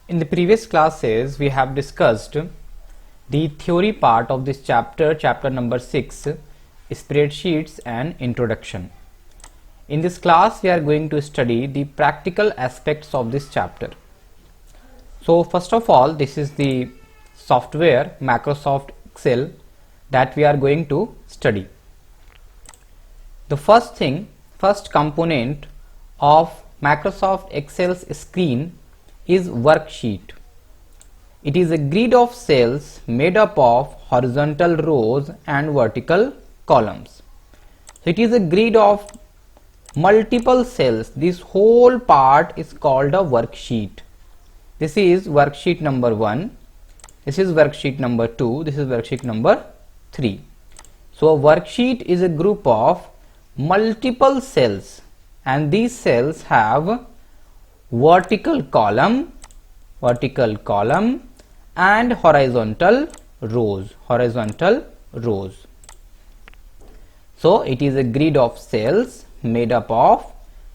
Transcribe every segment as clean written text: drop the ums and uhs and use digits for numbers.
In the previous classes, we have discussed the theory part of this chapter number 6, spreadsheets and introduction. In this class, we are going to study the practical aspects of this chapter. So first of all, this is the software Microsoft Excel that we are going to study. The first component of Microsoft Excel's screen is worksheet. It is a grid of cells made up of horizontal rows and vertical columns. So it is a grid of multiple cells. This whole part is called a worksheet. This is worksheet number 1. This is worksheet number 2. This is worksheet number 3. So a worksheet is a group of multiple cells, and these cells have vertical column and horizontal rows. So it is a grid of cells made up of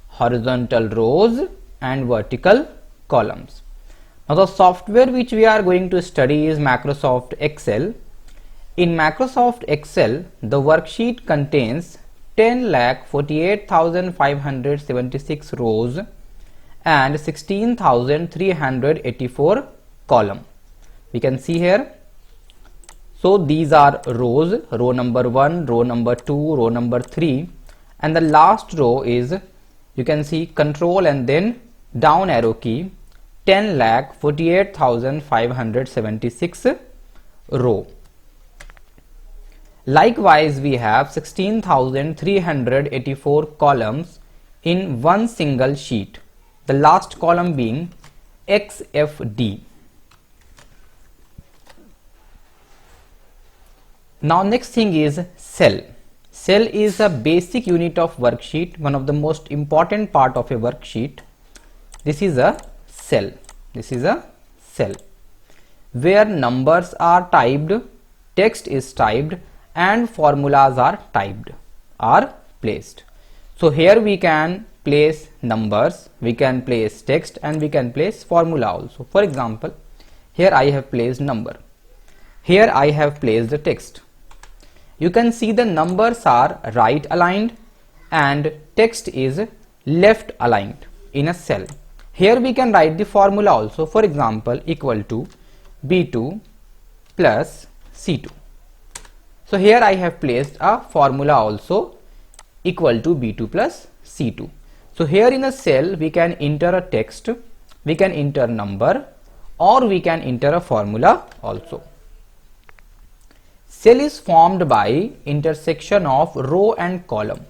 horizontal rows and vertical columns. Now the software which we are going to study is Microsoft Excel. In Microsoft Excel, the worksheet contains 10,48,576 rows and 16,384 columns. We can see here. So these are rows, row number 1, row number 2, row number 3, and the last row is, you can see, control and then down arrow key, 10,48,576 row. Likewise, we have 16,384 columns in one single sheet, the last column being XFD. Now next thing is cell. Cell is a basic unit of worksheet, one of the most important part of a worksheet. This is a cell. Where numbers are typed, text is typed, and formulas are placed. So here we can place numbers, we can place text, and we can place formula also. For example, here I have placed number, here I have placed the text. You can see the numbers are right aligned and text is left aligned in a cell. Here we can write the formula also. For example, equal to B2 plus C2. So here I have placed a formula also, equal to B2 plus C2. So here in a cell we can enter a text, we can enter number, or we can enter a formula also. Cell is formed by intersection of row and column.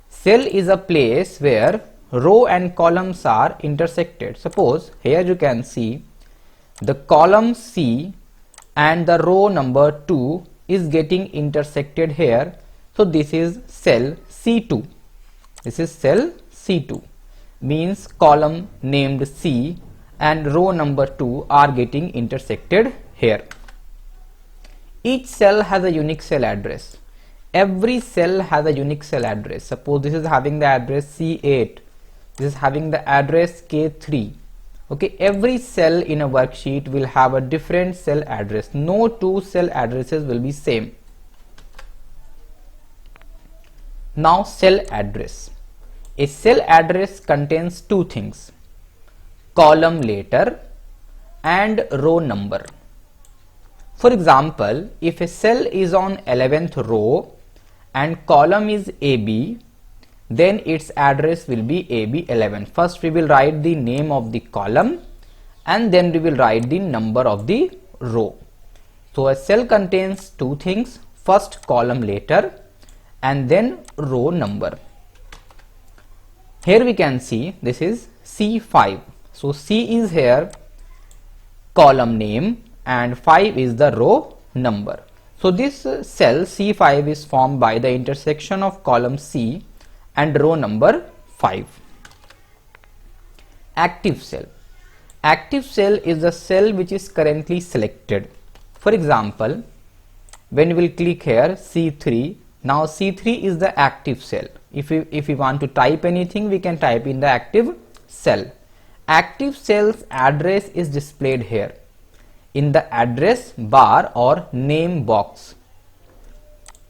Cell is a place where row and columns are intersected. Suppose here you can see the column C and the row number 2 is getting intersected here. So this is cell C2. This is cell C2, means column named C and row number 2 are getting intersected here. Each cell has a unique cell address. Every cell has a unique cell address. Suppose this is having the address C8, this is having the address K3. Okay, every cell in a worksheet will have a different cell address. No two cell addresses will be same. Now cell address. A cell address contains two things: column letter and row number. For example, if a cell is on 11th row and column is AB, then its address will be AB11. First we will write the name of the column and then we will write the number of the row. So a cell contains two things: first column letter and then row number. Here we can see this is C5. So C is here column name and 5 is the row number. So this cell C5 is formed by the intersection of column C and row number 5. Active cell. Active cell is the cell which is currently selected. For example, when we will click here C3, now C3 is the active cell. If we want to type anything, we can type in the active cell. active cell's address is displayed here in the address bar or name box.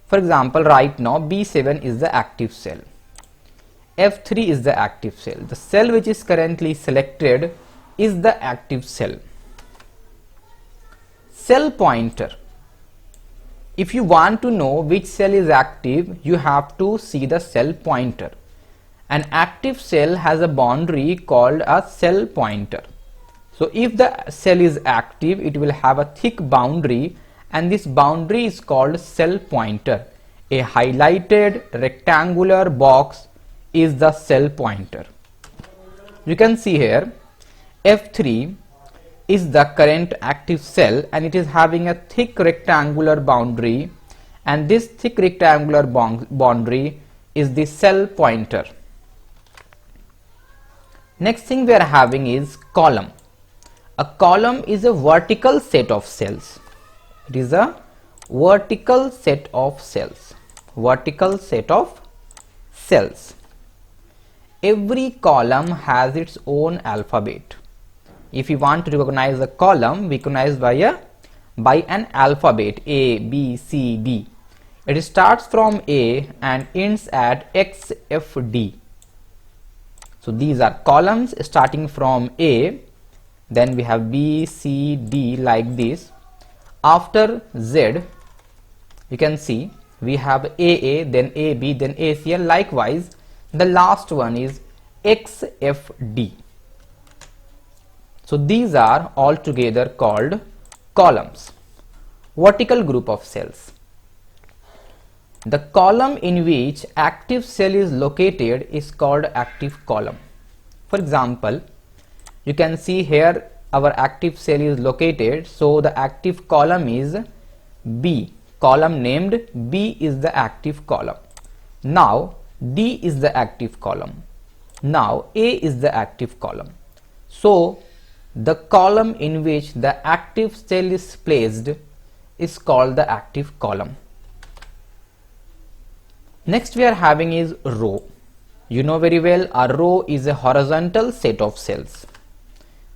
For example, right now B7 is the active cell, F3 is the active cell. The cell which is currently selected is the active cell. Cell pointer. If you want to know which cell is active, you have to see the cell pointer. An active cell has a boundary called a cell pointer. So if the cell is active, it will have a thick boundary, and this boundary is called cell pointer. A highlighted rectangular box is the cell pointer. You can see here F3 is the current active cell, and it is having a thick rectangular boundary, and this thick rectangular boundary is the cell pointer. Next thing we are having is column. A column is a vertical set of cells. It is a vertical set of cells. Vertical set of cells. Every column has its own alphabet. If you want to recognize a column, we recognize by an alphabet A, B, C, D. It starts from A and ends at X, F, D. So these are columns starting from A, then we have B, C, D like this. After Z, you can see we have AA, then AB, then ACL. Likewise, the last one is X, F, D. So these are altogether called columns. Vertical group of cells. The column in which active cell is located is called active column. For example, you can see here our active cell is located, so the active column is B. Column named B is the active column. Now D is the active column. Now A is the active column. So the column in which the active cell is placed is called the active column. Next we are having is row. You know very well, a row is a horizontal set of cells.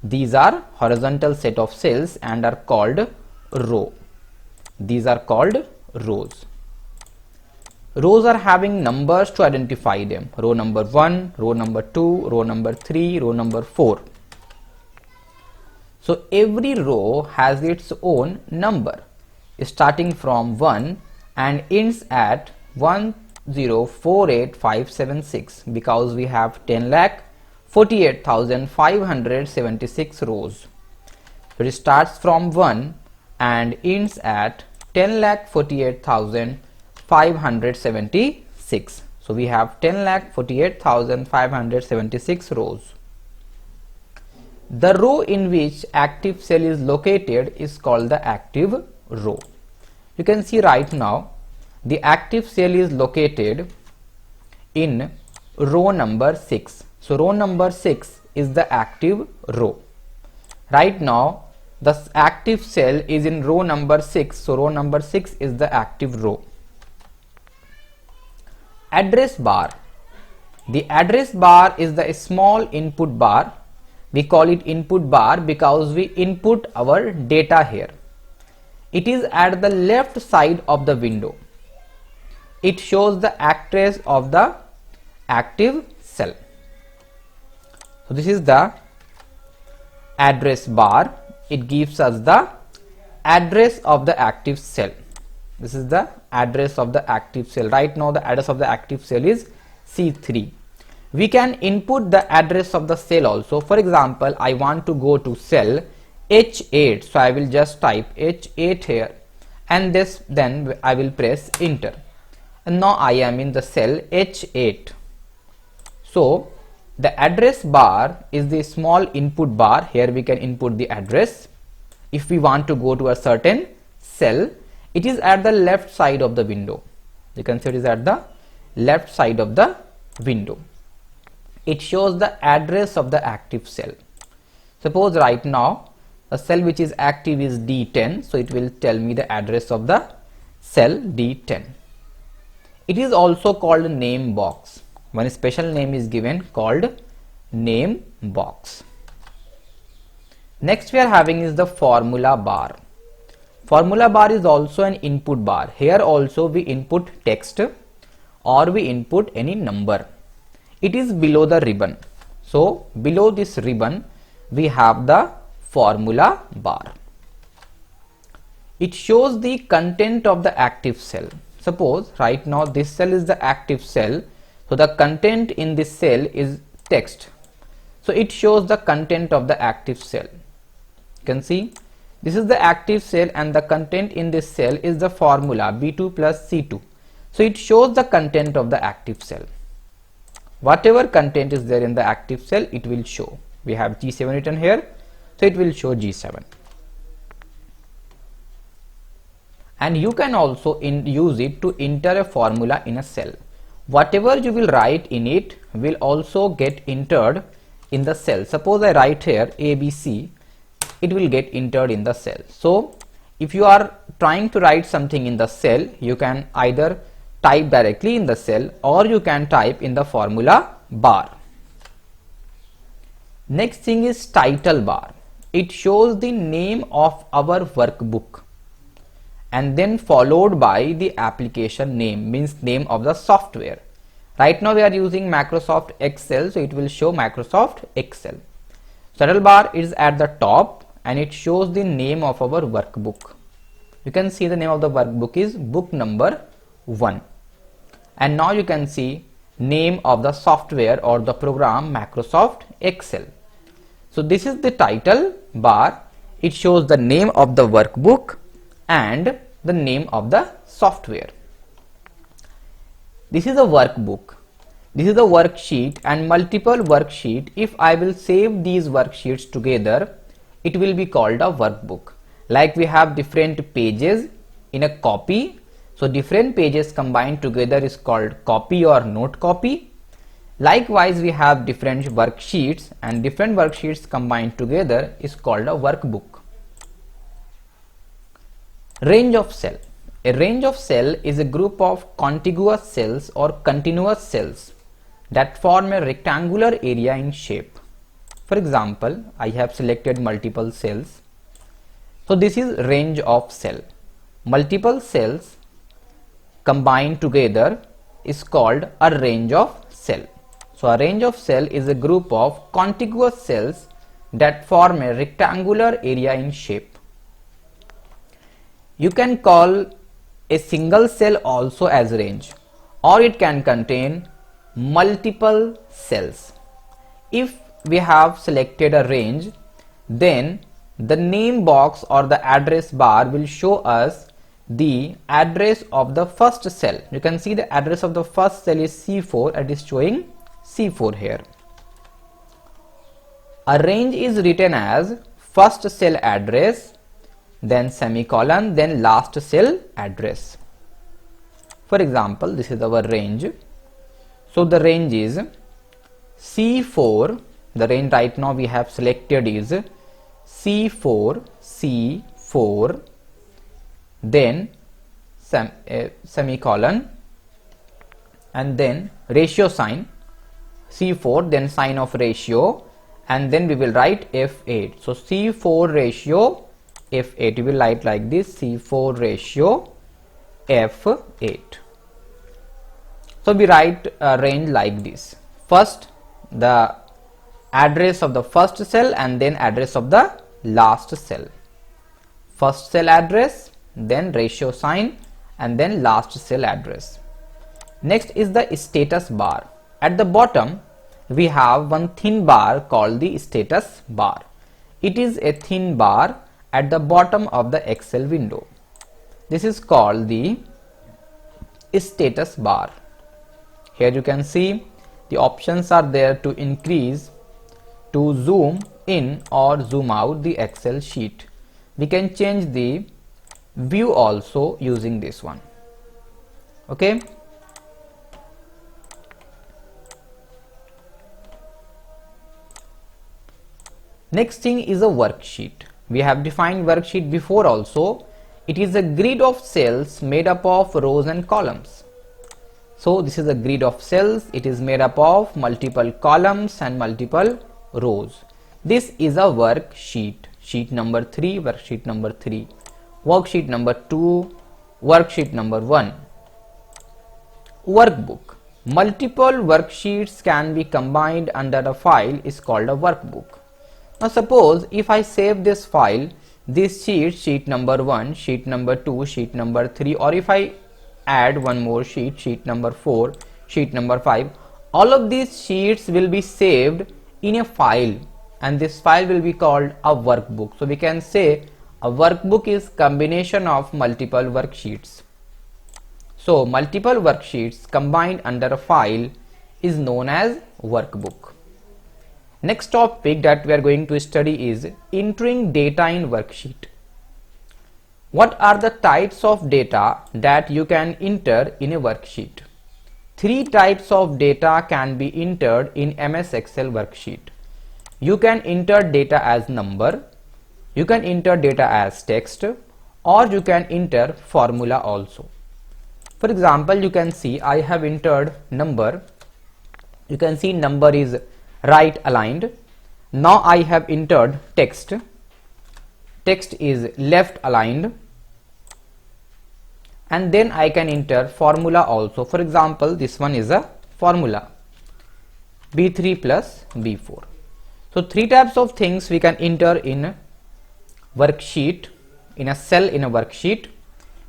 These are horizontal set of cells and are called row. These are called rows. Rows are having numbers to identify them. Row number 1, row number 2, row number 3, row number 4. So every row has its own number starting from 1 and ends at 1048576 because we have 10,48,576 rows. So it starts from 1 and ends at 10,48,576. So we have 10,48,576 rows. The row in which active cell is located is called the active row. You can see right now the active cell is located in row number 6. So row number 6 is the active row. Right now the active cell is in row number 6. So row number 6 is the active row. Address bar. The address bar is the small input bar. We call it input bar because we input our data here. It is at the left side of the window. It shows the address of the active cell. So this is the address bar. It gives us the address of the active cell. This is the address of the active cell. Right now the address of the active cell is C3. We can input the address of the cell also. For example, I want to go to cell H8, so I will just type H8 here, and then I will press enter, and now I am in the cell H8. So the address bar is the small input bar. Here we can input the address. If we want to go to a certain cell, it is at the left side of the window. You can see it is at the left side of the window. It shows the address of the active cell. Suppose right now a cell which is active is D10, so it will tell me the address of the cell D10. It is also called name box. One special name is given called name box. Next we are having is the formula bar. Formula bar is also an input bar. Here also we input text or we input any number. It is below the ribbon. So below this ribbon we have the formula bar. It shows the content of the active cell. Suppose right now this cell is the active cell. So the content in this cell is text. So it shows the content of the active cell. You can see this is the active cell and the content in this cell is the formula B2 plus C2. So it shows the content of the active cell. Whatever content is there in the active cell, it will show. We have G7 written here, so it will show G7. And you can also use it to enter a formula in a cell. Whatever you will write in it will also get entered in the cell. Suppose I write here ABC, it will get entered in the cell. So if you are trying to write something in the cell, you can either type directly in the cell or you can type in the formula bar. Next thing is title bar. It shows the name of our workbook and then followed by the application name, means name of the software. Right now we are using Microsoft Excel, so it will show Microsoft Excel. Title bar is at the top and it shows the name of our workbook. You can see the name of the workbook is book number 1. And now you can see name of the software or the program Microsoft Excel. So this is the title bar. It shows the name of the workbook and the name of the software. This is a workbook. This is a worksheet and multiple worksheet. If I will save these worksheets together, it will be called a workbook. Like we have different pages in a copy. So different pages combined together is called copy or note copy. Likewise, we have different worksheets and different worksheets combined together is called a workbook. Range of cell. A range of cell is a group of contiguous cells or continuous cells that form a rectangular area in shape. For example, I have selected multiple cells. So this is range of cell. Multiple cells combined together is called a range of cell. So a range of cell is a group of contiguous cells that form a rectangular area in shape. You can call a single cell also as range, or it can contain multiple cells. If we have selected a range, then the name box or the address bar will show us the address of the first cell. You can see the address of the first cell is C4 and it is showing C4 here. A range is written as first cell address, then semicolon, then last cell address. For example, this is our range. So the range is C4. The range right now we have selected is C4, C4, then semicolon, and then ratio sign, C4, then sign of ratio, and then we will write F8. So C4 ratio F8, we will write like this, C4 ratio F8. So we write a range like this. First the address of the first cell and then address of the last cell. First cell address, then ratio sign, and then last cell address. Next is the status bar. At the bottom we have one thin bar called the status bar. It is a thin bar at the bottom of the Excel window. This is called the status bar. Here you can see the options are there to increase, to zoom in or zoom out the Excel sheet. We can change the view also using this one. Okay. Next thing is a worksheet. We have defined worksheet before also. It is a grid of cells made up of rows and columns. So this is a grid of cells. It is made up of multiple columns and multiple rows. This is a worksheet. sheet number 3, worksheet number 3, worksheet number 2, worksheet number 1. Workbook. Multiple worksheets can be combined under a file is called a workbook. Now suppose if I save this file, this sheet number 1, sheet number 2, sheet number 3, or if I add one more sheet number 4, sheet number 5, all of these sheets will be saved in a file, and this file will be called a workbook. So we can say a workbook is combination of multiple worksheets. So multiple worksheets combined under a file is known as workbook. Next topic that we are going to study is entering data in worksheet. What are the types of data that you can enter in a worksheet? 3 types of data can be entered in MS Excel worksheet. You can enter data as number, you can enter data as text, or you can enter formula also. For example, you can see I have entered number. You can see number is right aligned. Now I have entered text. Text is left aligned. And then I can enter formula also. For example, this one is a formula, B3 plus B4. So 3 types of things we can enter in worksheet, in a cell in a worksheet: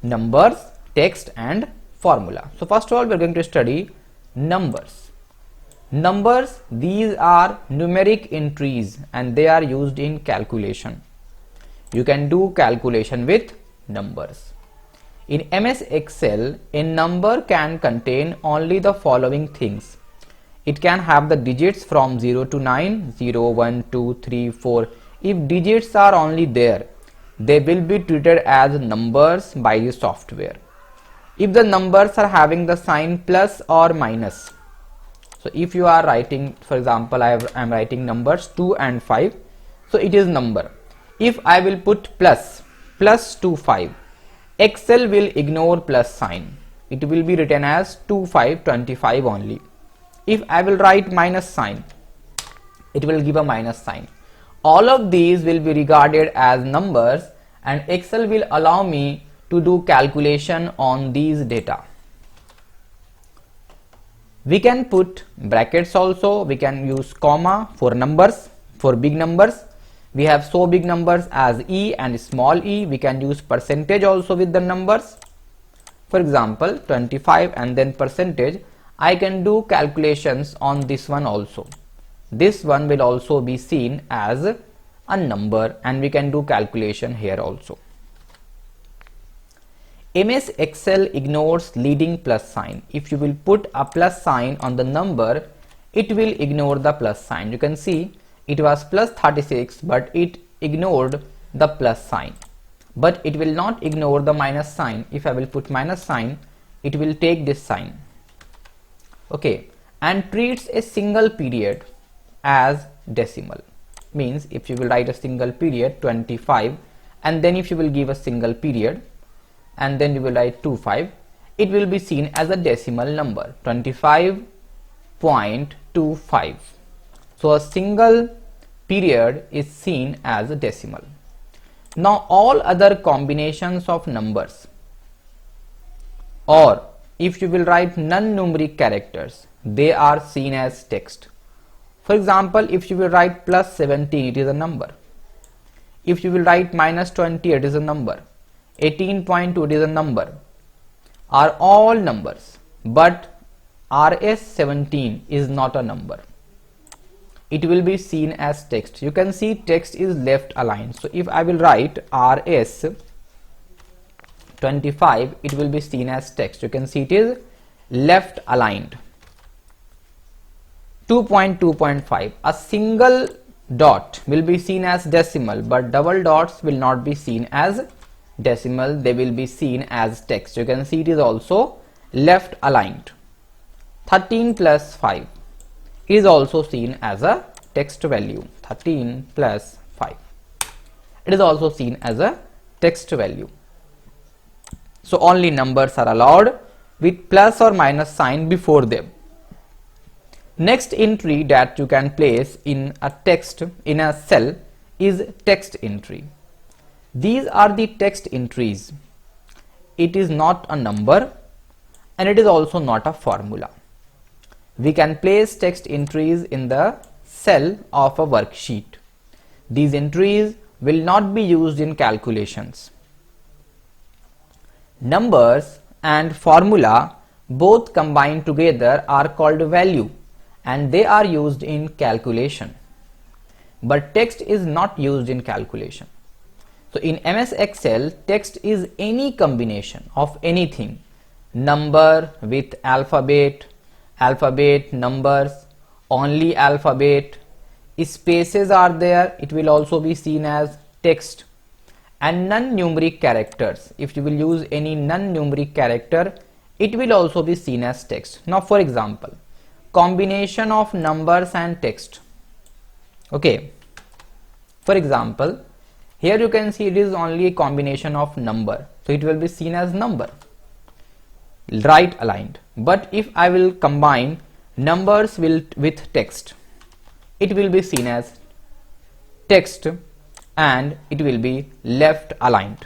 numbers, text and formula. So first of all we are going to study numbers. Numbers, these are numeric entries and they are used in calculation. You can do calculation with numbers. In MS Excel, a number can contain only the following things. It can have the digits from 0 to 9, 0, 1, 2, 3, 4. If digits are only there, they will be treated as numbers by the software. If the numbers are having the sign plus or minus, so if you are writing, for example, I am writing numbers 2 and 5, so it is number. If I will put plus 2, 5, Excel will ignore plus sign. It will be written as 2, 5, 25 only. If I will write minus sign, it will give a minus sign. All of these will be regarded as numbers and Excel will allow me to do calculation on these data. We can put brackets also. We can use comma for numbers, for big numbers. We have so big numbers as E and small e. We can use percentage also with the numbers. For example, 25 and then percentage. I can do calculations on this one also. This one will also be seen as a number and we can do calculation here also. MS Excel ignores leading plus sign. If you will put a plus sign on the number, it will ignore the plus sign. You can see it was plus 36, but it ignored the plus sign. But it will not ignore the minus sign. If I will put minus sign, it will take this sign. Okay, and treats a single period as decimal. Means if you will write a single period 25 and then if you will give a single period and then you will write 25, it will be seen as a decimal number 25.25. So a single period is seen as a decimal. Now all other combinations of numbers, or if you will write non-numeric characters, they are seen as text. For example, if you will write plus 17, it is a number. If you will write minus 20, it is a number. 18.2, it is a number. Are all numbers, but RS17 is not a number. It will be seen as text. You can see text is left aligned. So if I will write RS25, it will be seen as text. You can see it is left aligned. 2.2.5, a single dot will be seen as decimal, but double dots will not be seen as decimal, they will be seen as text. You can see it is also left aligned. 13 plus 5 is also seen as a text value. 13 plus 5, it is also seen as a text value. So only numbers are allowed with plus or minus sign before them. Next entry that you can place in a text in a cell is text entry. These are the text entries. It is not a number and it is also not a formula. We can place text entries in the cell of a worksheet. These entries will not be used in calculations. Numbers and formula both combined together are called value and they are used in calculation. But text is not used in calculation. So in MS Excel, text is any combination of anything. Number with alphabet, alphabet, numbers, only alphabet, spaces are there, it will also be seen as text, and non-numeric characters. If you will use any non-numeric character, it will also be seen as text. Now for example, combination of numbers and text. Okay, for example, here you can see it is only a combination of number, so it will be seen as number, right aligned. But if I will combine numbers with text, it will be seen as text and it will be left aligned.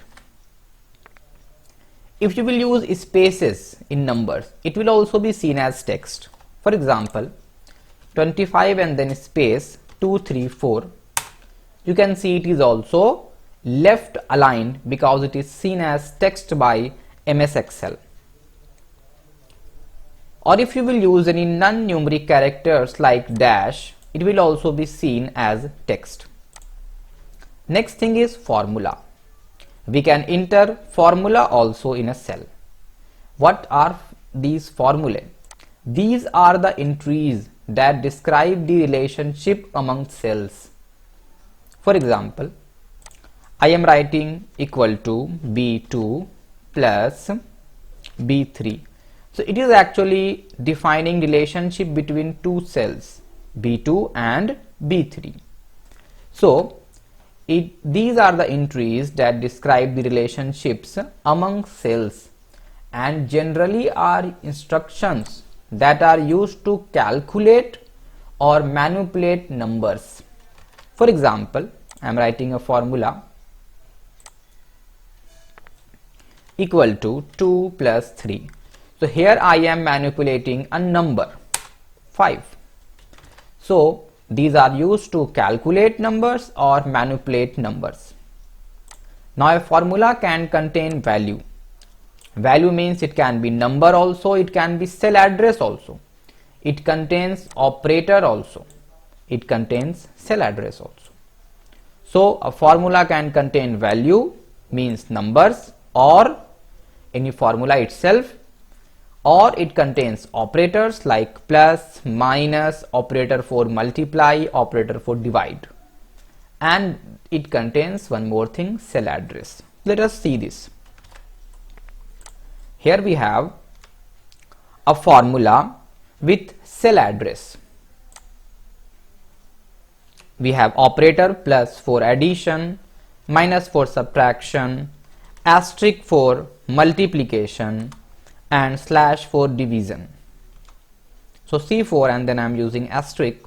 If you will use spaces in numbers, it will also be seen as text. For example, 25 and then space 2, 3, 4. You can see it is also left aligned because it is seen as text by MS Excel. Or if you will use any non-numeric characters like dash, it will also be seen as text. Next thing is formula. We can enter formula also in a cell. What are these formulae? These are the entries that describe the relationship among cells. For example, I am writing equal to B2 plus B3. So it is actually defining relationship between two cells, B2 and B3. So these are the entries that describe the relationships among cells and generally are instructions that are used to calculate or manipulate numbers. For example, I am writing a formula equal to 2 plus 3. So here I am manipulating a number 5. So these are used to calculate numbers or manipulate numbers. Now a formula can contain value. Value means it can be number also, it can be cell address also. It contains operator also. It contains cell address also. So a formula can contain value means numbers or any formula itself, or it contains operators like plus, minus, operator for multiply, operator for divide, and it contains one more thing, cell address. Let us see this. Here we have a formula with cell address. We have operator plus for addition, minus for subtraction, asterisk for multiplication, and slash for division. So C4 and then I am using asterisk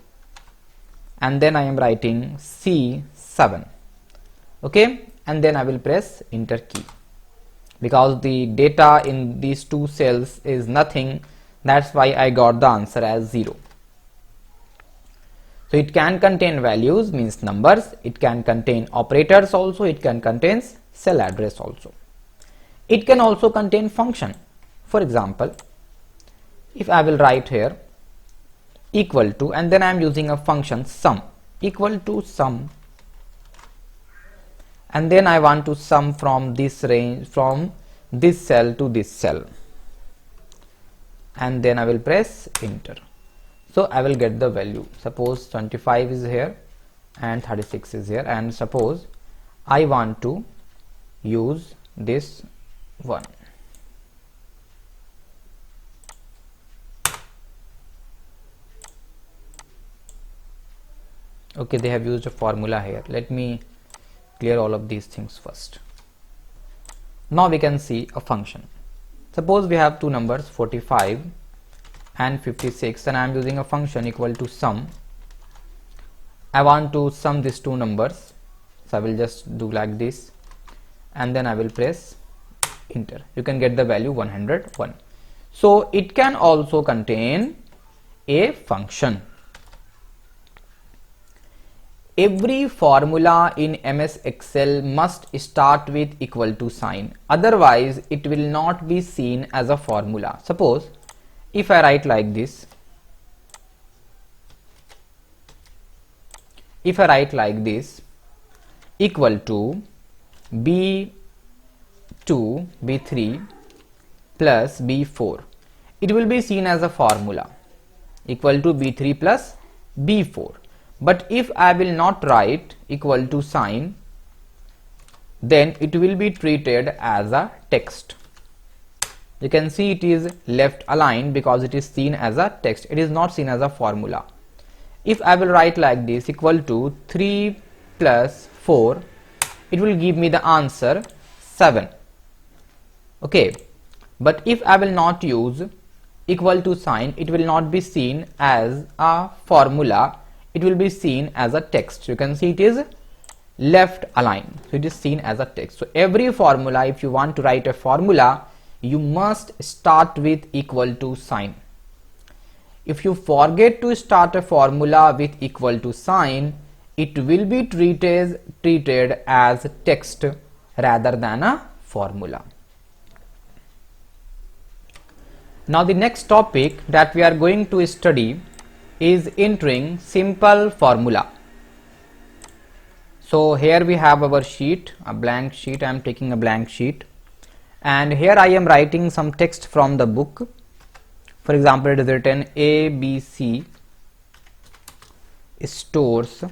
and then I am writing C7. Okay, and then I will press enter key because the data in these two cells is nothing. That's why I got the answer as 0. So it can contain values means numbers, it can contain operators also, it can contain cell address also. It can also contain function. For example, if I will write here equal to and then I am using a function sum equal to sum, and then I want to sum from this range, from this cell to this cell, and then I will press enter. So I will get the value. Suppose 25 is here and 36 is here, and suppose I want to use this one. Okay, they have used a formula here. Let me clear all of these things first. Now we can see a function. Suppose we have two numbers 45 and 56 and I am using a function equal to sum. I want to sum these two numbers So I will just do like this, and then I will press enter. You can get the value 101. So it can also contain a function. Every formula in MS Excel must start with equal to sign, otherwise it will not be seen as a formula. Suppose if I write like this, equal to B2 B3 plus B4, it will be seen as a formula, equal to B3 plus B4. But if I will not write equal to sign, then it will be treated as a text. You can see it is left aligned because it is seen as a text. It is not seen as a formula. If I will write like this, equal to 3 plus 4, it will give me the answer 7. Okay, but if I will not use equal to sign, it will not be seen as a formula. It will be seen as a text. You can see it is left aligned, so it is seen as a text. So every formula, if you want to write a formula, you must start with equal to sign. If you forget to start a formula with equal to sign, it will be treated as text rather than a formula. Now the next topic that we are going to study is entering simple formula. So here we have our sheet, a blank sheet. I am taking a blank sheet, and here I am writing some text from the book. For example, it is written ABC stores,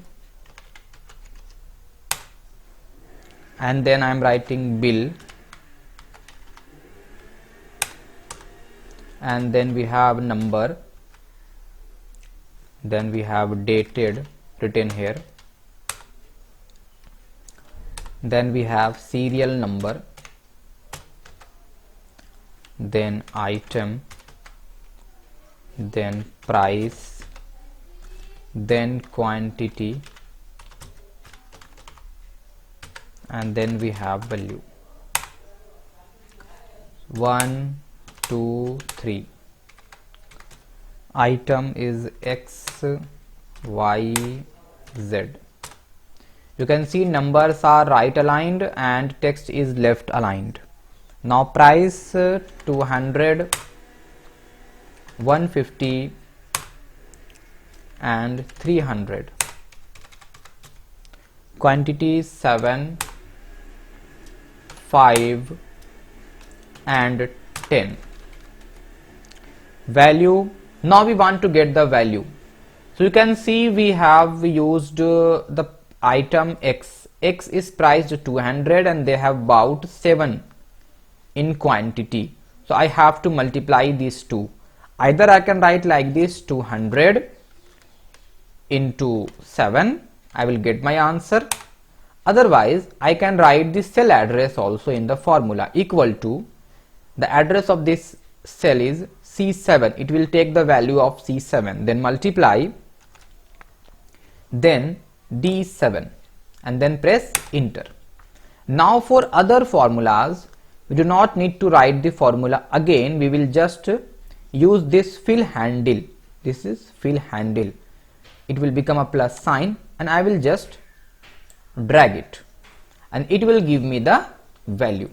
and then I am writing bill, and then we have number, then we have dated written here, then we have serial number, then item, then price, then quantity, and then we have value. 1 2 3. Item is X Y Z. You can see numbers are right aligned and text is left aligned. Now price 200, 150 and 300. Quantity 7, 5 and 10. Value, now we want to get the value. So you can see we have used the item X. X is priced 200 and they have bought 7 in quantity. So I have to multiply these two. Either I can write like this, 200 into 7, I will get my answer. Otherwise I can write the cell address also in the formula, equal to the address of this cell is C7. It will take the value of C7, then multiply, then D7, and then press enter. Now for other formulas, we do not need to write the formula again. We will just use this fill handle. This is fill handle. It will become a plus sign, and I will just drag it, and it will give me the value.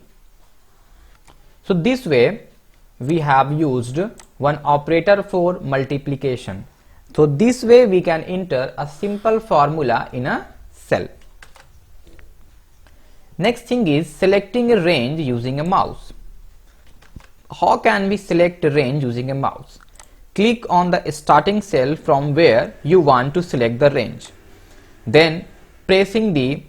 So this way we have used one operator for multiplication. So this way we can enter a simple formula in a cell. Next thing is selecting a range using a mouse. How can we select a range using a mouse? Click on the starting cell from where you want to select the range. Then pressing the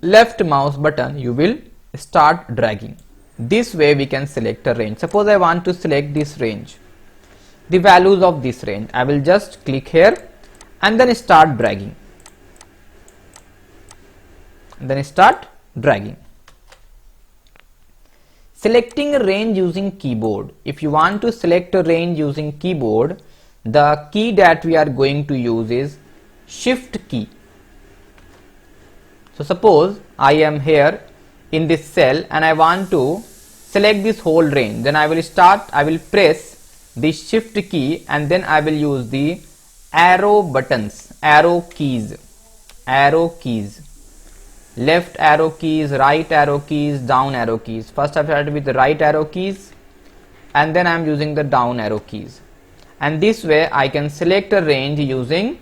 left mouse button, you will start dragging. This way we can select a range. Suppose I want to select this range, the values of this range. I will just click here and then start dragging. Then start dragging. Selecting a range using keyboard. If you want to select a range using keyboard, the key that we are going to use is Shift key. So suppose I am here in this cell and I want to select this whole range, then I will press the shift key and then I will use the arrow buttons, arrow keys, left arrow keys, right arrow keys, down arrow keys. First I started with the right arrow keys and then I am using the down arrow keys, and this way I can select a range using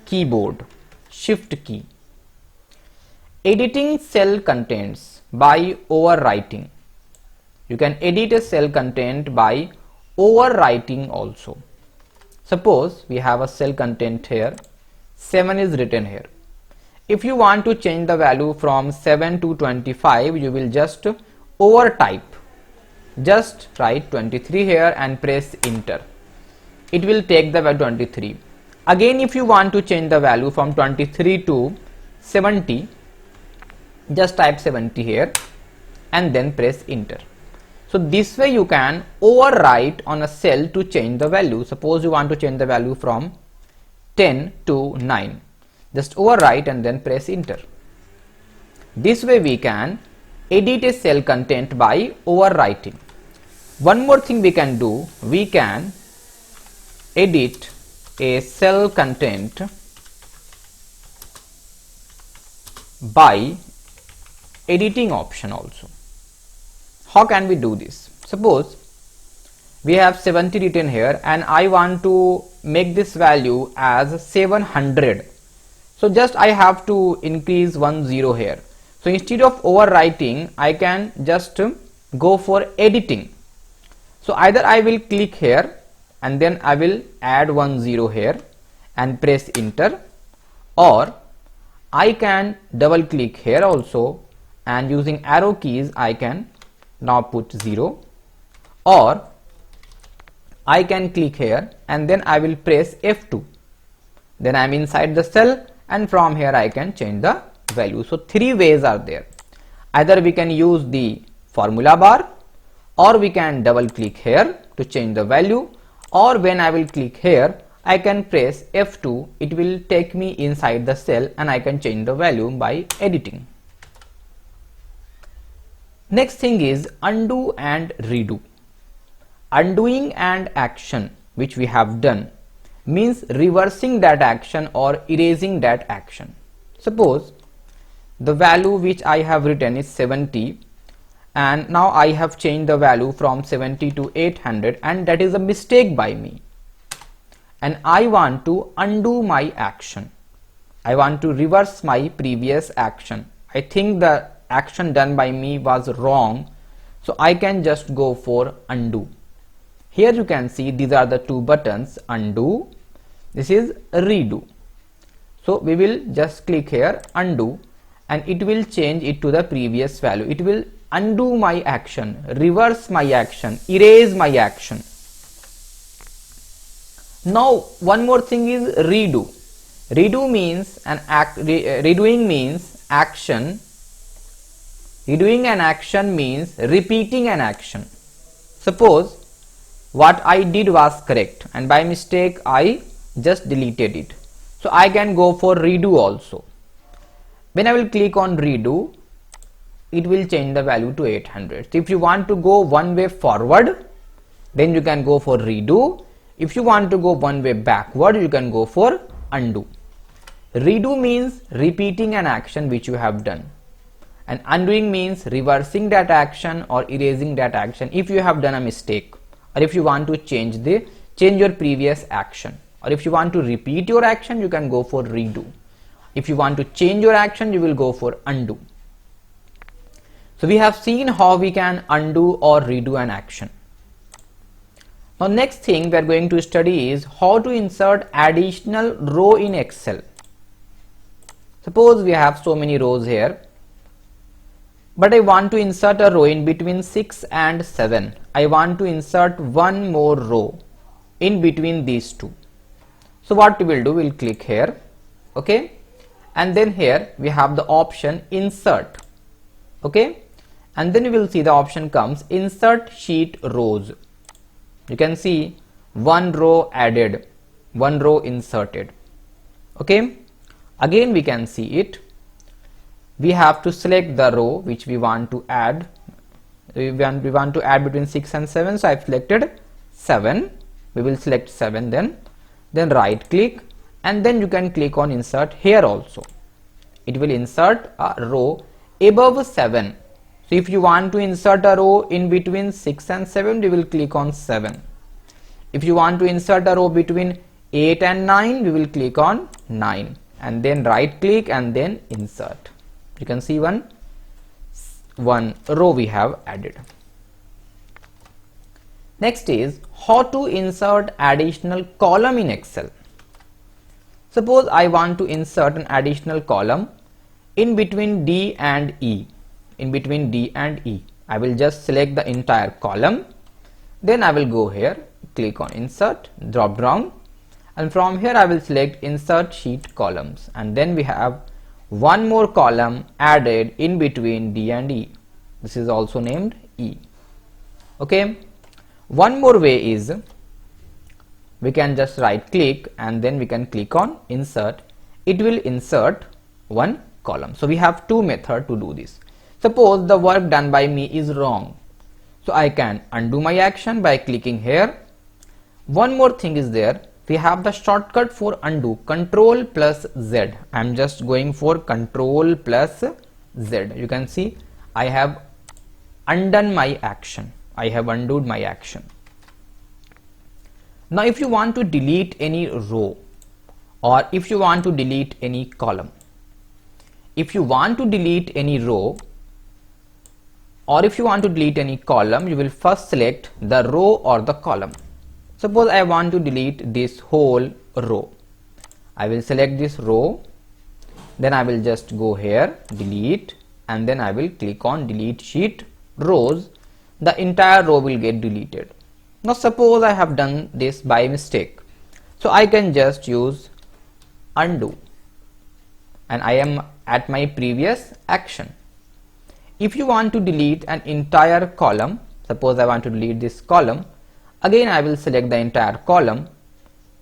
keyboard, shift key. Editing cell contents by overwriting. You can edit a cell content by overwriting also. Suppose we have a cell content here, 7 is written here. If you want to change the value from 7 to 25, you will just overtype. Just write 23 here and press enter. It will take the value 23. Again, if you want to change the value from 23 to 70, just type 70 here and then press enter. So this way you can overwrite on a cell to change the value. Suppose you want to change the value from 10 to 9. Just overwrite and then press enter. This way we can edit a cell content by overwriting. One more thing we can do, we can edit a cell content by editing option also. How can we do this? Suppose we have 70 written here and I want to make this value as 700. So just I have to increase 10 here. So instead of overwriting, I can just go for editing. So either I will click here and then I will add 10 here and press enter, or I can double click here also and using arrow keys I can now put 0, or I can click here and then I will press F2. Then I am inside the cell and from here I can change the value. So 3 ways are there. Either we can use the formula bar, or we can double click here to change the value, or when I will click here I can press F2. It will take me inside the cell and I can change the value by editing. Next thing is undo and redo. Undoing an action which we have done means reversing that action or erasing that action. Suppose the value which I have written is 70 and now I have changed the value from 70 to 800, and that is a mistake by me, and I want to undo my action. I want to reverse my previous action. I think the action done by me was wrong, so I can just go for undo. Here you can see these are the 2 buttons, undo, this is redo. So we will just click here undo and it will change it to the previous value. It will undo my action, reverse my action, erase my action. Now one more thing is redo. Redo means redoing means action. Redoing an action means repeating an action. Suppose what I did was correct and by mistake I just deleted it. So I can go for redo also. When I will click on redo, it will change the value to 800. So if you want to go one way forward, then you can go for redo. If you want to go one way backward, you can go for undo. Redo means repeating an action which you have done, and undoing means reversing that action or erasing that action if you have done a mistake, or if you want to change your previous action, or if you want to repeat your action, you can go for redo. If you want to change your action, you will go for undo. So we have seen how we can undo or redo an action. Now next thing we are going to study is how to insert additional row in Excel. Suppose we have so many rows here, but I want to insert a row in between 6 and 7. I want to insert one more row in between these two. So what we will do, we'll click here, okay, and then here we have the option insert, okay, and then you will see the option comes insert sheet rows. You can see one row added, one row inserted, okay. Again we can see it. we have to select the row which we want to add. We want to add between 6 and 7, so I've selected 7. We will select 7, then right click, and then you can click on insert here also. It will insert a row above 7. So if you want to insert a row in between 6 and 7, we will click on 7. If you want to insert a row between 8 and 9, we will click on 9, and then right click and then insert. You can see one row we have added. Next is how to insert additional column in Excel. Suppose I want to insert an additional column in between D and E. In between D and E, I will just select the entire column. Then I will go here, click on insert, drop down, and from here I will select insert sheet columns, and then we have one more column added in between D and E. This is also named E. Okay. One more way is we can just right click and then we can click on insert. It will insert one column. So we have two methods to do this. Suppose the work done by me is wrong, so I can undo my action by clicking here. One more thing is there. We have the shortcut for undo, Control plus Z. I am just going for Control plus Z. You can see I have undone my action. I have undone my action. Now if you want to delete any row, or if you want to delete any column, if you want to delete any row or if you want to delete any column, you will first select the row or the column. Suppose I want to delete this whole row. I will select this row, then I will just go here, delete, and then I will click on delete sheet rows. The entire row will get deleted. Now suppose I have done this by mistake, so I can just use undo, and I am at my previous action. If you want to delete an entire column, suppose I want to delete this column, again I will select the entire column,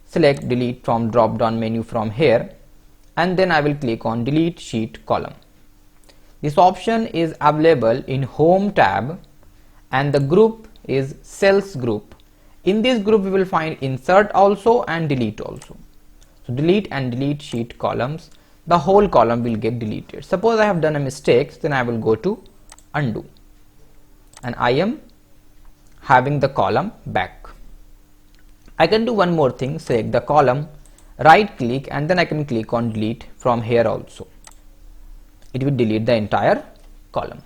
select delete from drop down menu from here, and then I will click on delete sheet column. This option is available in home tab, and the group is cells group. In this group we will find insert also and delete also. So delete and delete sheet columns, the whole column will get deleted. Suppose I have done a mistake, then I will go to undo, and I am having the column back. I can do one more thing, select the column, right click, and then I can click on delete from here also. It will delete the entire column.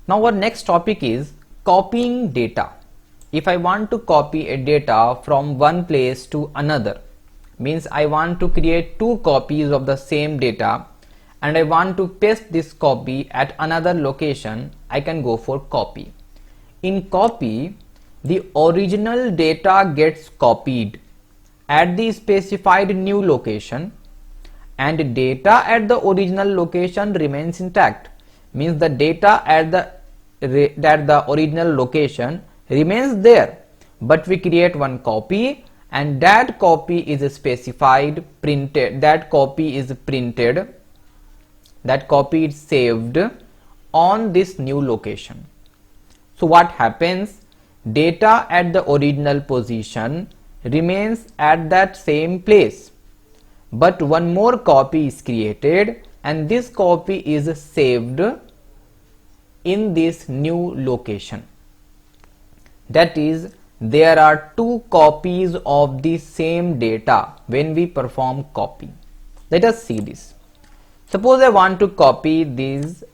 Now our next topic is copying data. If I want to copy a data from one place to another, means I want to create two copies of the same data and I want to paste this copy at another location, I can go for copy. In copy, the original data gets copied at the specified new location, and data at the original location remains intact. Means the data at the original location remains there, but we create one copy, and that copy is specified, printed, that copy is printed, that copy is saved on this new location. So what happens? Data at the original position remains at that same place, but one more copy is created, and this copy is saved in this new location. That is, there are two copies of the same data when we perform copy. Let us see this. Suppose I want to copy this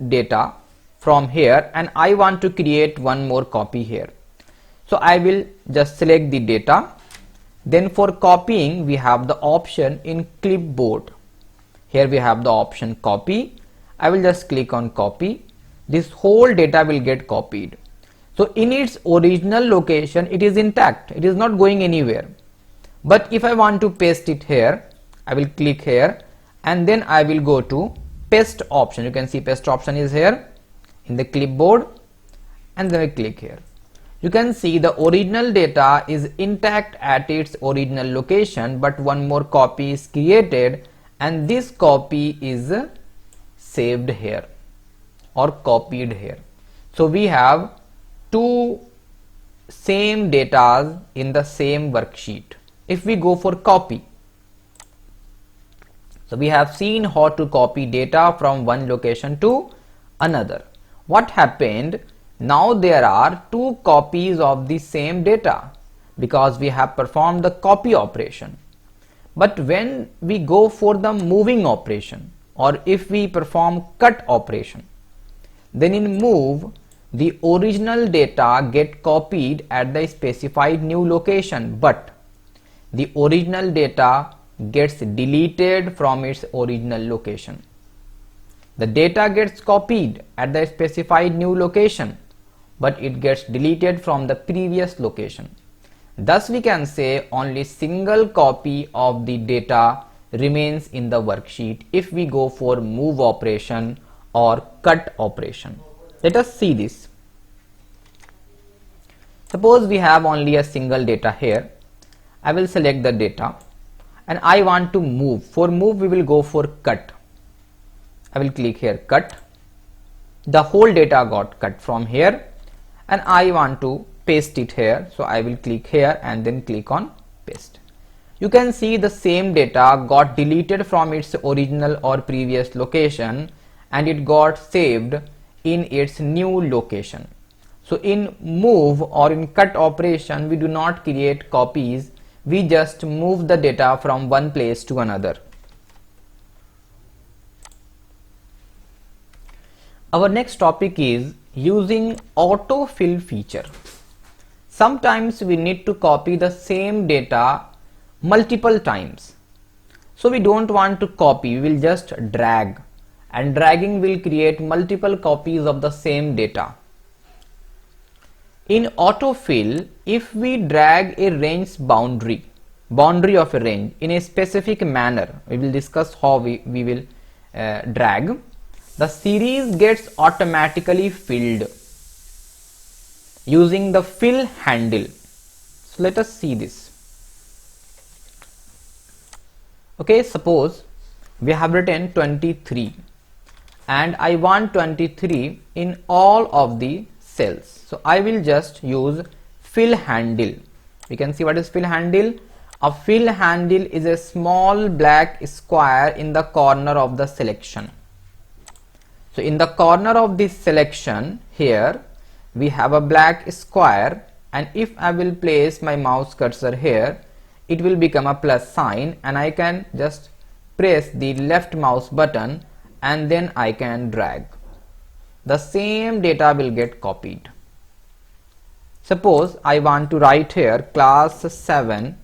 data from here and I want to create one more copy here. So I will just select the data. Then for copying we have the option in clipboard. Here we have the option copy. I will just click on copy. This whole data will get copied. So in its original location it is intact, it is not going anywhere. But if I want to paste it here, I will click here and then I will go to paste option. You can see paste option is here in the clipboard, and then I click here. You can see the original data is intact at its original location, but one more copy is created and this copy is saved here or copied here. So we have two same data in the same worksheet. If we go for copy, so we have seen how to copy data from one location to another. What happened? Now there are two copies of the same data because we have performed the copy operation. But when we go for the moving operation, or if we perform cut operation, then in move the original data get copied at the specified new location, but the original data gets deleted from its original location. The data gets copied at the specified new location, but it gets deleted from the previous location. Thus we can say only single copy of the data remains in the worksheet if we go for move operation or cut operation. Let us see this. Suppose we have only a single data here. I will select the data and I want to move. For move we will go for cut. I will click here cut. The whole data got cut from here and I want to paste it here, so I will click here and then click on paste. You can see the same data got deleted from its original or previous location and it got saved in its new location. So in move or in cut operation we do not create copies, we just move the data from one place to another. Our next topic is using autofill feature. Sometimes we need to copy the same data multiple times. So we don't want to copy, we will just drag, and dragging will create multiple copies of the same data. In autofill, if we drag a range boundary of a range in a specific manner, we will discuss how we will drag, the series gets automatically filled using the fill handle. So let us see this. Okay, suppose we have written 23 and I want 23 in all of the cells. So I will just use fill handle. We can see what is fill handle. A fill handle is a small black square in the corner of the selection. So in the corner of this selection here we have a black square, and if I will place my mouse cursor here, it will become a plus sign and I can just press the left mouse button and then I can drag. The same data will get copied. Suppose I want to write here class 7C.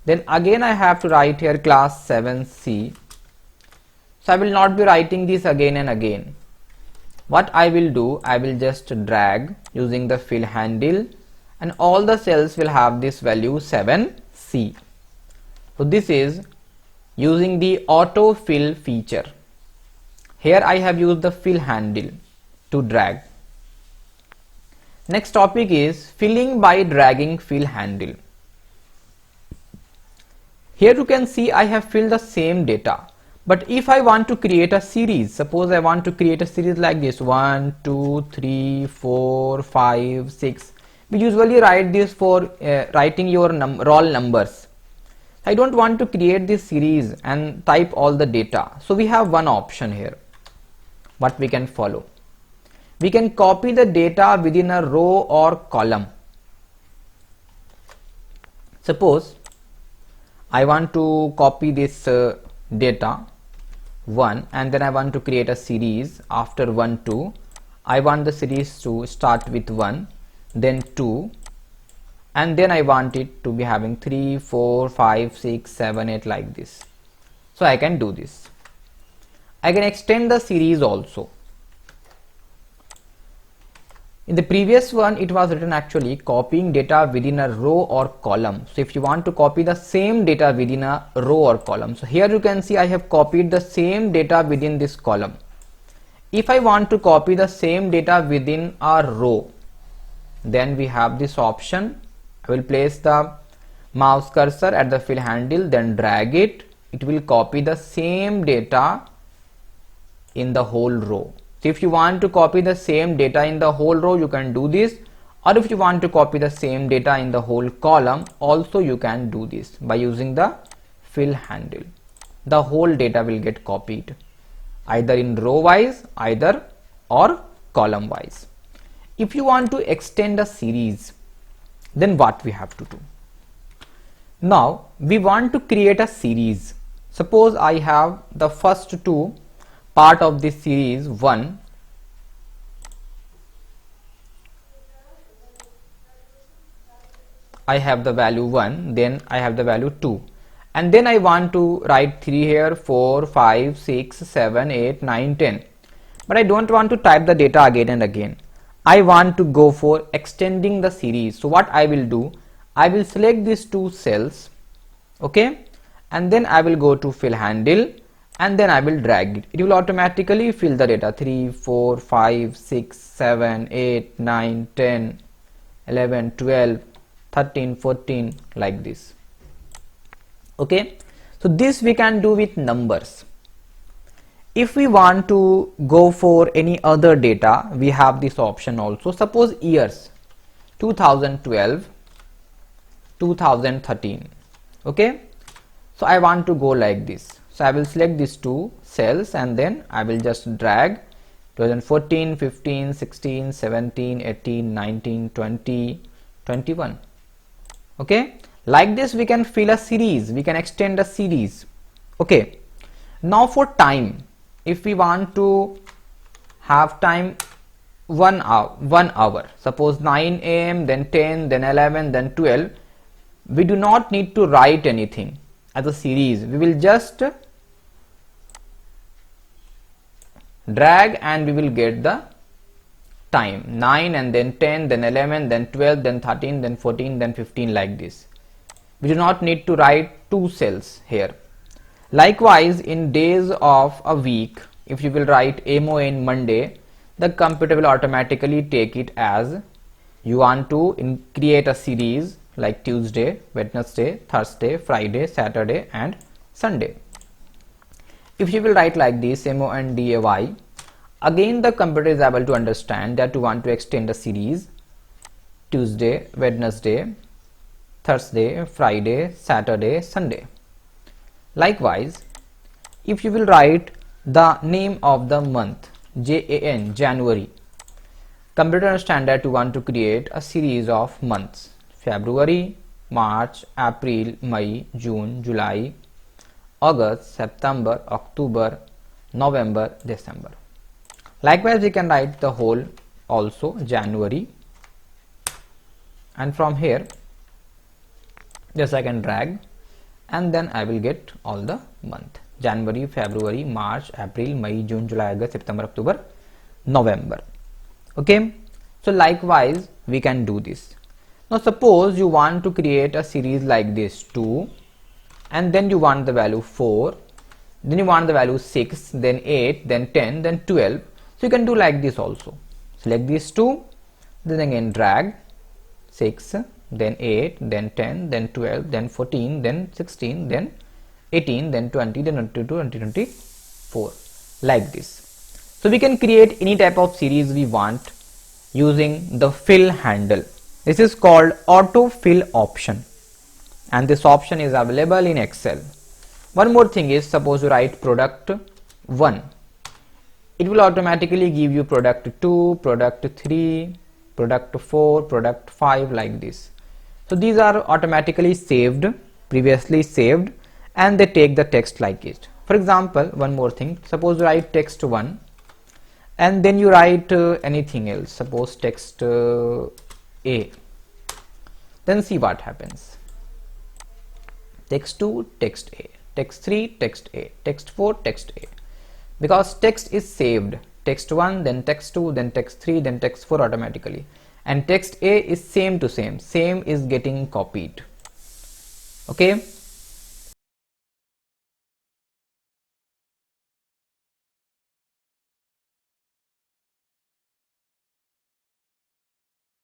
Then again I have to write here class 7C. So I will not be writing this again and again. What I will do, I will just drag using the fill handle and all the cells will have this value 7C. So this is using the autofill feature. Here I have used the fill handle to drag. Next topic is filling by dragging fill handle. Here you can see I have filled the same data. But if I want to create a series, suppose I want to create a series like this 1, 2, 3, 4, 5, 6. We usually write this for writing your roll numbers. I don't want to create this series and type all the data. So we have one option here. What we can follow. We can copy the data within a row or column. Suppose I want to copy this data 1 and then I want to create a series after 1, 2. I want the series to start with 1, then 2, and then I want it to be having 3, 4, 5, 6, 7, 8 like this. So I can do this. I can extend the series also. In the previous one it was written actually copying data within a row or column. So if you want to copy the same data within a row or column, so here you can see I have copied the same data within this column. If I want to copy the same data within a row, then we have this option. I will place the mouse cursor at the fill handle, then drag it. It will copy the same data in the whole row. So if you want to copy the same data in the whole row, you can do this, or if you want to copy the same data in the whole column, also you can do this by using the fill handle. The whole data will get copied either in row wise, either or column wise. If you want to extend a series, then what we have to do? Now we want to create a series. Suppose I have the first two part of this series 1, I have the value 1, then I have the value 2, and then I want to write 3 here, 4, 5, 6, 7, 8, 9, 10, but I don't want to type the data again and again. I want to go for extending the series. So what I will do, I will select these two cells, okay, and then I will go to fill handle, and then I will drag it. It will automatically fill the data 3, 4, 5, 6, 7, 8, 9, 10, 11, 12, 13, 14, like this. Okay, so this we can do with numbers. If we want to go for any other data, we have this option also. Suppose years 2012, 2013. Okay, so I want to go like this. So I will select these two cells and then I will just drag 2014, 15, 16, 17, 18, 19, 20, 21. Okay, like this we can fill a series, we can extend a series. Okay, now for time, if we want to have time 1 hour, suppose 9 AM, then 10, then 11, then 12, we do not need to write anything as a series. We will just drag and we will get the time 9 and then 10, then 11, then 12, then 13, then 14, then 15, like this. We do not need to write two cells here. Likewise, in days of a week, if you will write MON Monday, the computer will automatically take it as you want to create a series like Tuesday, Wednesday, Thursday, Friday, Saturday and Sunday. If you will write like this MONDAY, again the computer is able to understand that you want to extend a series Tuesday, Wednesday, Thursday, Friday, Saturday, Sunday. Likewise, if you will write the name of the month JAN, January, computer understand that you want to create a series of months February, March, April, May, June, July, August, September, October, November, December. Likewise, we can write the whole also January, and from here just I can drag and then I will get all the month January, February, March, April, May, June, July, August, September, October, November. Okay, so likewise we can do this. Now suppose you want to create a series like this 2, and then you want the value 4, then you want the value 6, then 8, then 10, then 12. So you can do like this also. Select these two, then again drag 6, then 8, then 10, then 12, then 14, then 16, then 18, then 20, then 22, 24, like this. So we can create any type of series we want using the fill handle. This is called autofill option, and this option is available in Excel. One more thing is, suppose you write product 1, it will automatically give you product 2, product 3, product 4, product 5, like this. So these are automatically saved, previously saved, and they take the text like it. For example, one more thing, suppose you write text 1 and then you write anything else, suppose text A, then see what happens. Text 2, text A, text 3, text A, text 4, text A, because text is saved, text 1, then text 2, then text 3, then text 4 automatically, and text A is same to same is getting copied. Okay,